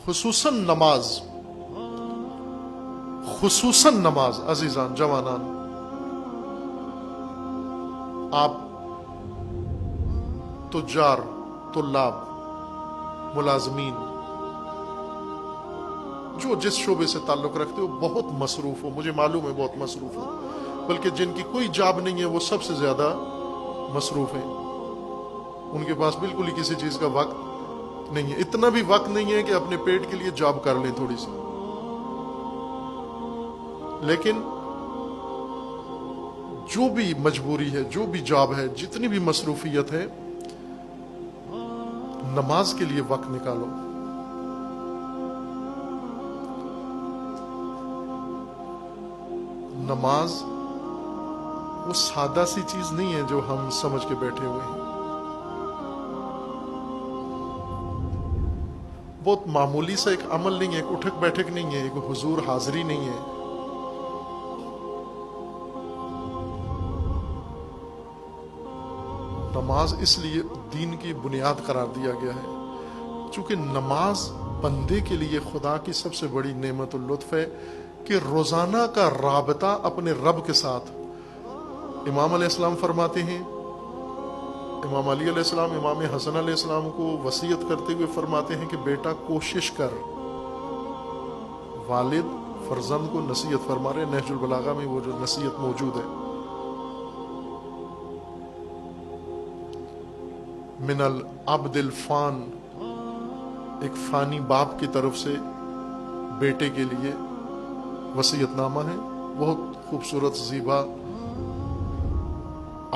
خصوصاً نماز عزیزان جوانان، آپ تجار، طلاب، ملازمین، جو جس شعبے سے تعلق رکھتے ہو بہت مصروف ہو، مجھے معلوم ہے بہت مصروف ہو، بلکہ جن کی کوئی جاب نہیں ہے وہ سب سے زیادہ مصروف ہیں، ان کے پاس بالکل ہی کسی چیز کا وقت نہیں ہے، اتنا بھی وقت نہیں ہے کہ اپنے پیٹ کے لیے جاب کر لیں تھوڑی سی۔ لیکن جو بھی مجبوری ہے، جو بھی جاب ہے، جتنی بھی مصروفیت ہے، نماز کے لیے وقت نکالو۔ نماز وہ سادہ سی چیز نہیں ہے جو ہم سمجھ کے بیٹھے ہوئے ہیں، بہت معمولی سا ایک عمل نہیں ہے، ایک اٹھک بیٹھک نہیں ہے، ایک حضور حاضری نہیں ہے۔ نماز اس لیے دین کی بنیاد قرار دیا گیا ہے چونکہ نماز بندے کے لیے خدا کی سب سے بڑی نعمت و لطف ہے کہ روزانہ کا رابطہ اپنے رب کے ساتھ۔ امام علیہ السلام فرماتے ہیں، امام علی علیہ السلام امام حسن علیہ السلام کو وصیت کرتے ہوئے فرماتے ہیں کہ بیٹا کوشش کر، والد فرزند کو نصیحت فرما رہے ہیں، نہج البلاغہ میں وہ جو نصیحت موجود ہے، من العبد الفان، ایک فانی باپ کی طرف سے بیٹے کے لیے وصیت نامہ ہے، بہت خوبصورت، زیبا،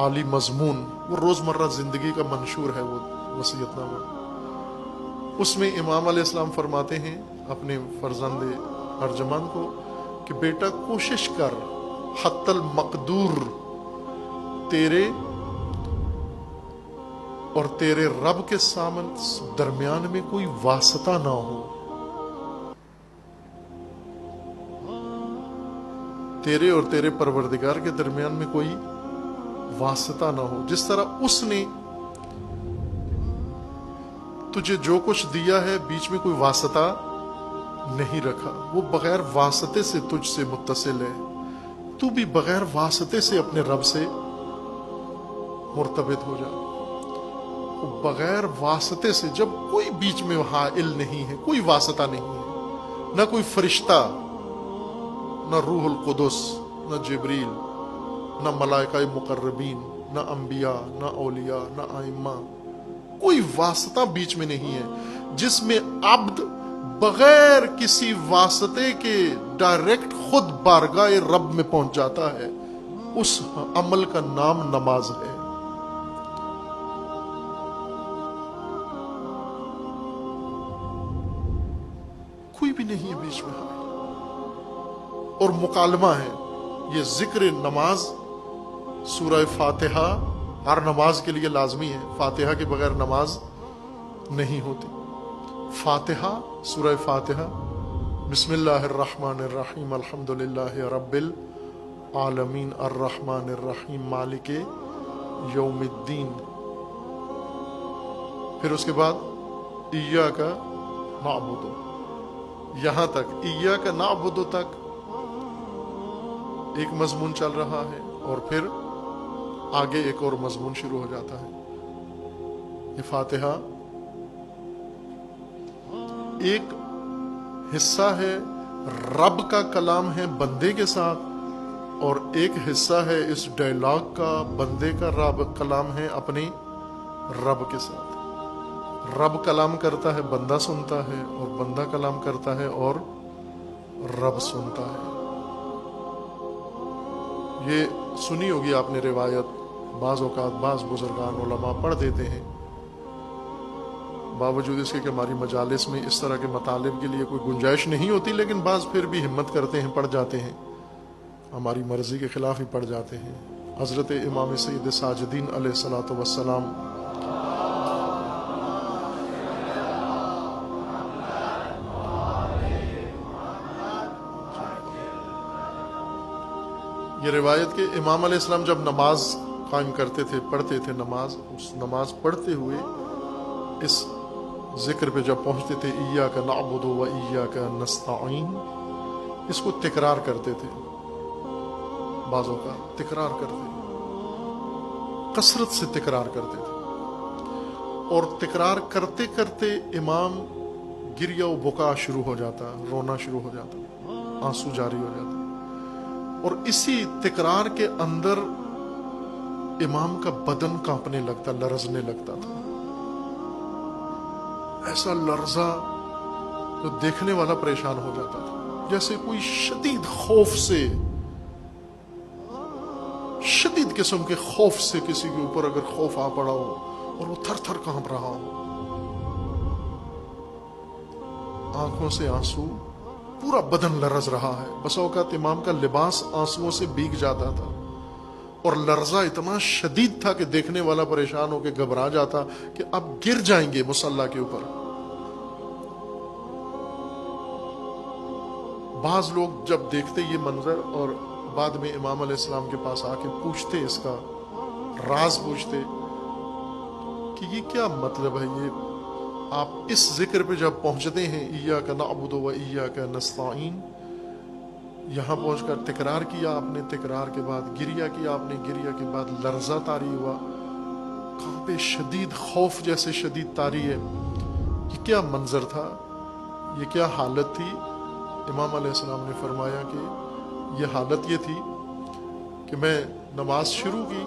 عالی مضمون، وہ روزمرہ زندگی کا منشور ہے وہ وصیت نامہ۔ اس میں امام علیہ السلام فرماتے ہیں اپنے فرزند ارجمند کو کہ بیٹا کوشش کر، حتی المقدور، تیرے اور تیرے رب کے درمیان میں کوئی واسطہ نہ ہو، تیرے اور تیرے پروردگار کے درمیان میں کوئی واسطہ نہ ہو۔ جس طرح اس نے تجھے جو کچھ دیا ہے بیچ میں کوئی واسطہ نہیں رکھا، وہ بغیر واسطے سے تجھ سے متصل ہے، تو بھی بغیر واسطے سے اپنے رب سے مرتبط ہو جا۔ بغیر واسطے سے، جب کوئی بیچ میں حائل نہیں ہے، کوئی واسطہ نہیں ہے، نہ کوئی فرشتہ، نہ روح القدس، نہ جبریل، نہ ملائکہ مقربین، نہ انبیاء، نہ اولیاء، نہ ائمہ، کوئی واسطہ بیچ میں نہیں ہے، جس میں عبد بغیر کسی واسطے کے ڈائریکٹ خود بارگاہ رب میں پہنچ جاتا ہے، اس عمل کا نام نماز ہے۔ کوئی بھی نہیں ہے بیچ میں، اور مکالمہ ہے یہ ذکر نماز۔ سورہ فاتحہ ہر نماز کے لیے لازمی ہے، فاتحہ کے بغیر نماز نہیں ہوتی۔ فاتحہ، سورہ فاتحہ، بسم اللہ الرحمن الرحیم، الحمد للہ رب العالمین، الرحمن الرحیم، مالک یوم الدین، پھر اس کے بعد ایاک نعبد، یہاں تک ایاک نعبد تک ایک مضمون چل رہا ہے، اور پھر آگے ایک اور مضمون شروع ہو جاتا ہے۔ یہ فاتحہ ایک حصہ ہے رب کا کلام ہے بندے کے ساتھ، اور ایک حصہ ہے اس ڈائلاگ کا، بندے کا رب کلام ہے اپنے رب کے ساتھ۔ رب کلام کرتا ہے، بندہ سنتا ہے، اور بندہ کلام کرتا ہے اور رب سنتا ہے۔ یہ سنی ہوگی آپ نے روایت، بعض اوقات بعض بزرگان علماء پڑھ دیتے ہیں، باوجود اس کے کہ ہماری مجالس میں اس طرح کے مطالب کے لیے کوئی گنجائش نہیں ہوتی، لیکن بعض پھر بھی ہمت کرتے ہیں، پڑھ جاتے ہیں، ہماری مرضی کے خلاف ہی پڑھ جاتے ہیں۔ حضرت امام سید ساجدین علیہ الصلوۃ والسلام یہ روایت کہ امام علیہ السلام جب نماز قائم کرتے تھے، پڑھتے تھے نماز، اس نماز پڑھتے ہوئے اس ذکر پہ جب پہنچتے تھے ایاک نعبد و ایاک نستعین، اس کو تکرار کرتے تھے، بعضوں کا تکرار کرتے، کثرت سے تکرار کرتے تھے، اور تکرار کرتے کرتے امام گریہ و بکا شروع ہو جاتا، رونا شروع ہو جاتا، آنسو جاری ہو جاتا، اور اسی تکرار کے اندر امام کا بدن کانپنے لگتا، لرزنے لگتا تھا، ایسا لرزہ جو دیکھنے والا پریشان ہو جاتا تھا، جیسے کوئی شدید خوف سے، شدید قسم کے خوف سے کسی کے اوپر اگر خوف آ پڑا ہو اور وہ تھر تھر کانپ رہا ہو، آنکھوں سے آنسو، پورا بدن لرز رہا ہے، بس اوقات امام کا لباس آنسوؤں سے بھیگ جاتا تھا، اور لرزہ اتنا شدید تھا کہ دیکھنے والا پریشان ہو کے گھبرا جاتا کہ اب گر جائیں گے مصلی کے اوپر۔ بعض لوگ جب دیکھتے یہ منظر اور بعد میں امام علیہ السلام کے پاس آ کے پوچھتے، اس کا راز پوچھتے کہ یہ کیا مطلب ہے، یہ آپ اس ذکر پہ جب پہنچتے ہیں ایاک نعبد و ایاک نستعین، یہاں پہنچ کر تکرار کیا آپ نے، تکرار کے بعد گریہ کیا آپ نے، گریہ کے بعد لرزہ طاری ہوا، کانپے، شدید خوف جیسے شدید طاری ہے، یہ کیا منظر تھا، یہ کیا حالت تھی؟ امام علیہ السلام نے فرمایا کہ یہ حالت یہ تھی کہ میں نماز شروع کی،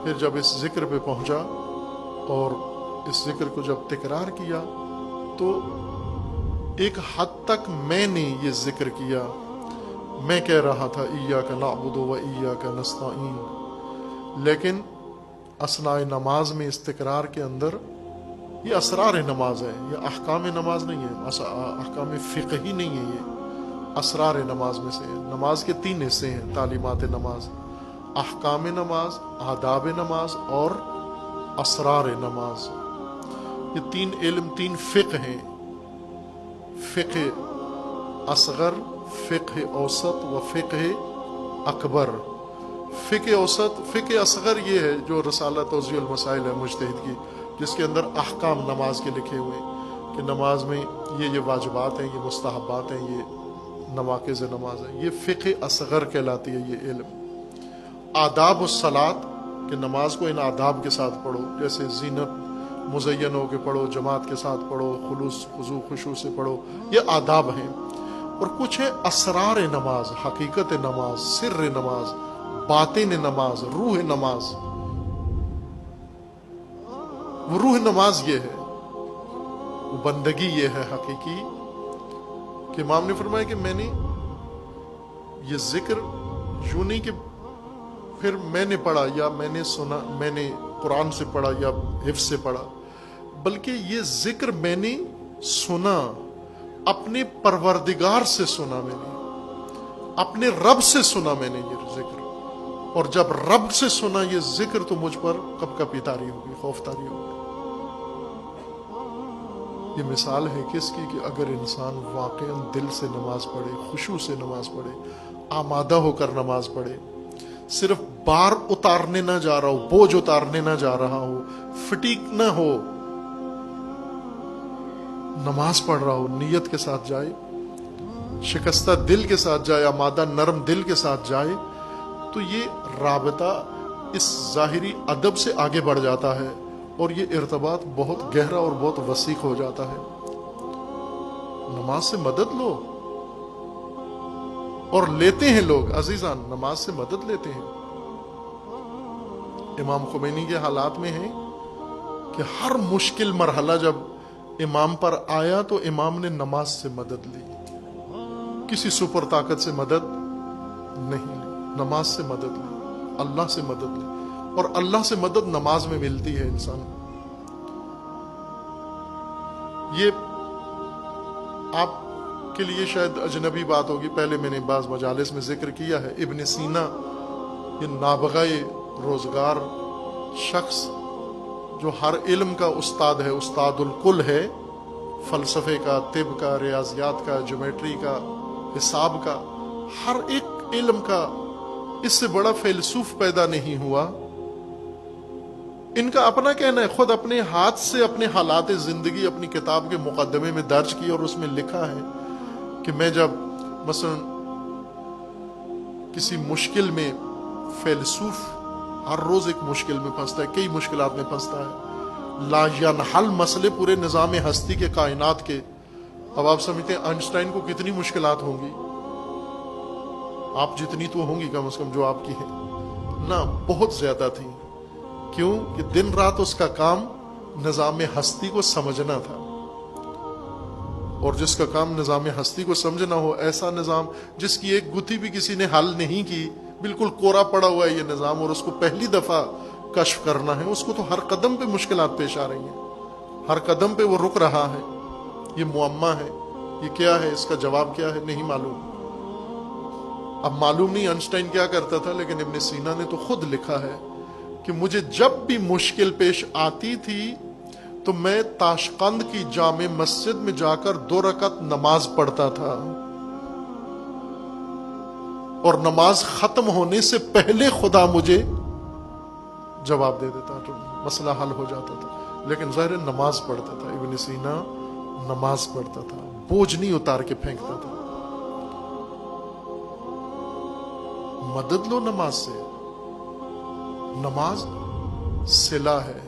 پھر جب اس ذکر پہ پہنچا اور اس ذکر کو جب تکرار کیا تو ایک حد تک میں نے یہ ذکر کیا، میں کہہ رہا تھا ایاک نعبد و ایاک نستعین، لیکن اثناء نماز میں اس تکرار کے اندر یہ اسرار نماز ہے، یہ احکام نماز نہیں ہے، احکام فقہی نہیں ہے، یہ اسرار نماز میں سے ہے۔ نماز کے 3 حصے ہیں، تعلیمات نماز، احکام نماز، آداب نماز اور اسرار نماز، یہ 3 علم، 3 فقہ ہیں، فقہ اصغر، فقہ اوسط و فقہ اکبر۔ فقہ اوسط، فقہ اصغر یہ ہے جو رسالہ توضیح المسائل ہے مجتہد کی، جس کے اندر احکام نماز کے لکھے ہوئے کہ نماز میں یہ واجبات ہیں، یہ مستحبات ہیں، یہ نواقض نماز ہیں، یہ فقہ اصغر کہلاتی ہے یہ علم۔ آداب الصلاۃ، کہ نماز کو ان آداب کے ساتھ پڑھو، جیسے زینت مزین ہو کے پڑھو، جماعت کے ساتھ پڑھو، خلوص خضوع خشوع سے پڑھو، یہ آداب ہیں۔ اور کچھ ہے اسرار نماز، حقیقت نماز، سر نماز، باطن نماز، روح نماز۔ وہ روح نماز یہ ہے، وہ بندگی یہ ہے حقیقی، کہ امام نے فرمایا کہ میں نے یہ ذکر یوں نہیں کہ پھر میں نے پڑھا یا میں نے سنا، میں نے قرآن سے پڑھا یا حفظ سے پڑھا، بلکہ یہ ذکر میں نے سنا، اپنے پروردگار سے سنا، میں نے اپنے رب سے سنا، میں نے یہ ذکر، اور جب رب سے سنا یہ ذکر تو مجھ پر کب کبھی طاری ہوگی، خوف طاری ہوگی۔ یہ مثال ہے کس کی، کہ اگر انسان واقعاً دل سے نماز پڑھے، خشوع سے نماز پڑھے، آمادہ ہو کر نماز پڑھے، صرف بار اتارنے نہ جا رہا ہو، بوجھ اتارنے نہ جا رہا ہو، فٹیک نہ ہو، نماز پڑھ رہا ہو، نیت کے ساتھ جائے، شکستہ دل کے ساتھ جائے، آمادہ نرم دل کے ساتھ جائے، تو یہ رابطہ اس ظاہری ادب سے آگے بڑھ جاتا ہے، اور یہ ارتباط بہت گہرا اور بہت وسیع ہو جاتا ہے۔ نماز سے مدد لو، اور لیتے ہیں لوگ عزیزان، نماز سے مدد لیتے ہیں۔ امام خمینی کے حالات میں ہے کہ ہر مشکل مرحلہ جب امام پر آیا تو امام نے نماز سے مدد لی، کسی سپر طاقت سے مدد نہیں لی، نماز سے مدد لی، اللہ سے مدد لی، اور اللہ سے مدد نماز میں ملتی ہے انسان۔ یہ آپ کے لیے شاید اجنبی بات ہوگی، پہلے میں نے بعض مجالس میں ذکر کیا ہے، ابن سینا، یہ نابغہ روزگار شخص جو ہر علم کا استاد ہے، استاد الکل ہے، فلسفے کا، طب کا، ریاضیات کا، جیومیٹری کا، حساب کا، ہر ایک علم کا، اس سے بڑا فیلسوف پیدا نہیں ہوا۔ ان کا اپنا کہنا ہے، خود اپنے ہاتھ سے اپنے حالات زندگی اپنی کتاب کے مقدمے میں درج کی، اور اس میں لکھا ہے کہ میں جب مثلا کسی مشکل میں، فیلسوف ہر روز ایک مشکل میں پھنستا ہے، کئی مشکلات میں پھنستا ہے، لا ینحل مسئلے پورے نظام ہستی کے، کائنات کے. اب آپ سمجھتے ہیں آئنسٹائن کو کتنی مشکلات ہوں گی؟ آپ جتنی تو ہوں گی کم از کم جو آپ کی ہے نہ، بہت زیادہ تھی. کیوں کہ دن رات اس کا کام نظام ہستی کو سمجھنا تھا، اور جس کا کام نظام ہستی کو سمجھنا ہو، ایسا نظام جس کی ایک گتھی بھی کسی نے حل نہیں کی، بالکل کورا پڑا ہوا ہے یہ نظام، اور اس کو پہلی دفعہ کشف کرنا ہے، اس کو تو ہر قدم پہ مشکلات پیش آ رہی ہیں، ہر قدم پہ وہ رک رہا ہے. یہ معمہ ہے، یہ کیا ہے، اس کا جواب کیا ہے، نہیں معلوم. اب معلوم نہیں آئنسٹائن کیا کرتا تھا، لیکن ابن سینا نے تو خود لکھا ہے کہ مجھے جب بھی مشکل پیش آتی تھی تو میں تاشقند کی جامع مسجد میں جا کر 2 رکعت نماز پڑھتا تھا، اور نماز ختم ہونے سے پہلے خدا مجھے جواب دے دیتا تو مسئلہ حل ہو جاتا تھا. لیکن ظاہر نماز پڑھتا تھا ابن سینا، نماز پڑھتا تھا، بوجھ نہیں اتار کے پھینکتا تھا. مدد لو نماز سے، نماز صلہ ہے.